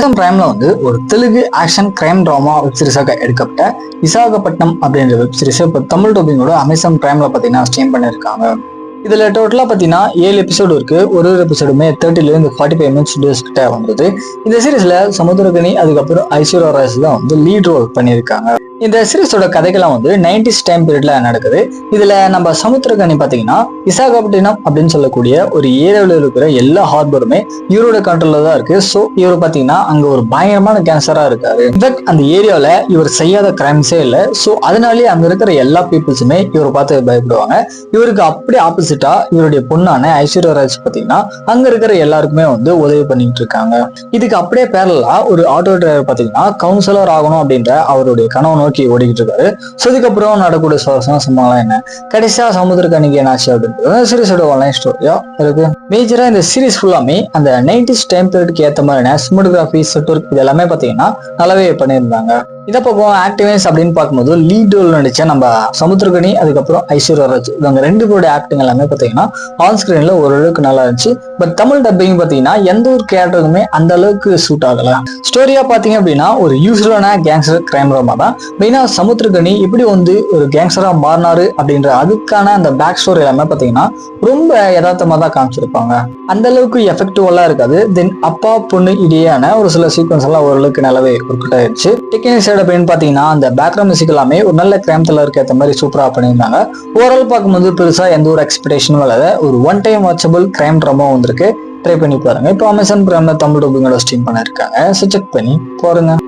Amazon பிரைம்ல வந்து ஒரு Telugu action crime drama web சீரிஸாக எடுக்கப்பட்ட விசாகப்பட்டினம் அப்படின்ற வெப் சீரிஸ் இப்போ தமிழ் டப்பிங்கோட அமேசான் பிரைம்ல பார்த்தீங்கன்னா ஸ்ட்ரீம் பண்ணியிருக்காங்க. இதுல டோட்டலா பாத்தீங்கன்னா 7 எபிசோடு இருக்கு. ஒரு எபிசோடுமே 30 to 45 மினிட்ஸ் வீடியோஸ் கிட்ட வந்தது. இந்த சீரிஸ்ல சமுத்திரகனி அதுக்கப்புறம் ஐஸ்வர்யா ராஜ் தான் வந்து லீட் ரோல் பண்ணியிருக்காங்க. இந்த சீரிஸோட கதைகள்லாம் வந்து 90s டைம் பீரியட்ல நடக்குது. இதுல நம்ம சமுத்திரகனி பாத்தீங்கன்னா விசாகப்பட்டினம் அப்படின்னு சொல்லக்கூடிய ஒரு ஏரியாவில் இருக்கிற எல்லா ஹார்பருமே இவரோட கண்ட்ரோல்ல தான் இருக்கு. ஸோ இவர் பாத்தீங்கன்னா அங்க ஒரு பயங்கரமான கேன்சரா இருக்காரு. இன்ஃபேக்ட் அந்த ஏரியாவில இவர் செய்யாத கிரைம்ஸே இல்லை. ஸோ அதனாலேயே அங்க இருக்கிற எல்லா பீப்புள்ஸுமே இவரை பார்த்து பயப்படுவாங்க. இவருக்கு அப்படியே ஆப்போசிட்டா இவருடைய பொண்ணான ஐஸ்வர்யா ராஜ் பாத்தீங்கன்னா அங்க இருக்கிற எல்லாருக்குமே வந்து உதவி பண்ணிட்டு இருக்காங்க. இதுக்கு அப்படியே பேரலா ஒரு ஆட்டோ டிரைவர் பாத்தீங்கன்னா கவுன்சிலர் ஆகணும் அப்படின்ற அவருடைய கனவு நோக்கி ஓடிக்கிட்டு இருக்காரு. ஸோ இதுக்கப்புறம் நடக்கூடிய சுவாரஸ்யமான சம்பவம் என்ன, கடைசியா சமுத்திரகனிக்கு என்னாச்சு அப்படின்றது சீரிஸோட ஆன்லைன் ஸ்டோரியா இருக்கு. மேஜரா இந்த சீரிஸ் ஃபுல்லாமே அந்த 90s டைம் பீரியடுக்கு ஏற்ற மாதிரியான சினிமோகிராஃபி செட் ஒர்க் இது எல்லாமே பாத்தீங்கன்னா நல்லாவே பண்ணியிருந்தாங்க. இதை பக்கம் ஆக்டிவேஸ் அப்படின்னு பார்க்கும்போது லீட் ரோல் நடிச்ச நம்ம சமுத்திரகனி அதுக்கப்புறம் ஐஸ்வர்யா ராஜ் இவங்க ரெண்டு பேருடைய ஆக்டிங் எல்லாமே பாத்தீங்கன்னா ஆன் ஸ்கிரீன்ல ஓரளவுக்கு நல்லா இருந்துச்சு. பட் தமிழ் டப்பிங் பாத்தீங்கன்னா எந்த ஒரு கேரக்டருக்குமே அந்த அளவுக்கு சூட் ஆகல. ஸ்டோரியா பாத்தீங்க அப்படின்னா ஒரு யூஸ்வலான கேங்ஸ்டர் கிரைம் ட்ராமா தான். மெயினா சமுத்திரகனி எப்படி வந்து ஒரு கேங்ஸ்டரா மாறினாரு அப்படின்ற அதுக்கான அந்த பேக் ஸ்டோரி எல்லாமே பாத்தீங்கன்னா ரொம்ப யதார்த்தமா தான் காமிச்சிருப்பாங்க. அந்த அளவுக்கு எஃபெக்டிவா இருக்காது. தென் அப்பா பொண்ணு இடையான ஒரு சில சீக்வன்ஸ் எல்லாம் ஓரளவுக்கு நல்லாவே ஒர்க் அவுட் ஆயிடுச்சு. டெக்னிக்கல் சைடு அப்படின்னு பாத்தீங்கன்னா அந்த பேக்ரவுண்ட் மியூசிக் எல்லாமே ஒரு நல்ல கிரைம் த்ரில்லருக்கு ஏற்ற மாதிரி சூப்பரா பண்ணியிருந்தாங்க. ஓவரால் பார்க்கும்போது பெருசா எந்த ஒரு எக்ஸ்பெக்டேஷனும் இல்லாத ஒரு one time watchable crime drama வந்திருக்கு. ட்ரை பண்ணி பாருங்க. இப்போ அமேசான் பிரைம்ல தமிழ் டப்பிங்கோட ஸ்ட்ரீம் பண்ணிருக்காங்க. ஸோ செக் பண்ணி பாருங்க.